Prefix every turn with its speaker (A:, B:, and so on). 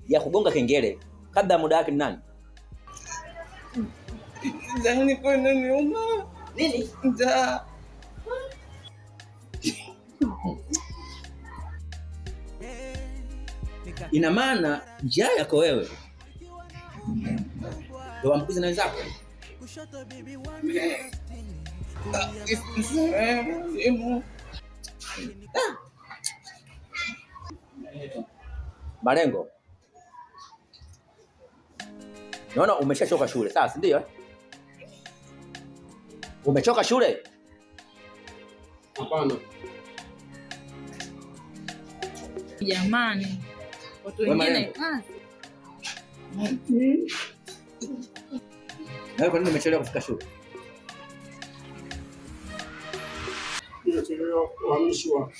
A: ya kugonga kengele kabla muda wake ni nani?
B: Ndani kwa nini?
A: Nini?
B: Njaa.
A: Ina maana njaa yako wewe ndio ambukizi na wenzako? Malengo, naona umeshachoka shule sasa, ndio? Umechoka shule?
C: Hapana.
B: Jamani, watu wengine kazi.
A: Na kwa nini umechelewa kufika shule?
C: Nimechelewa kuhamishwa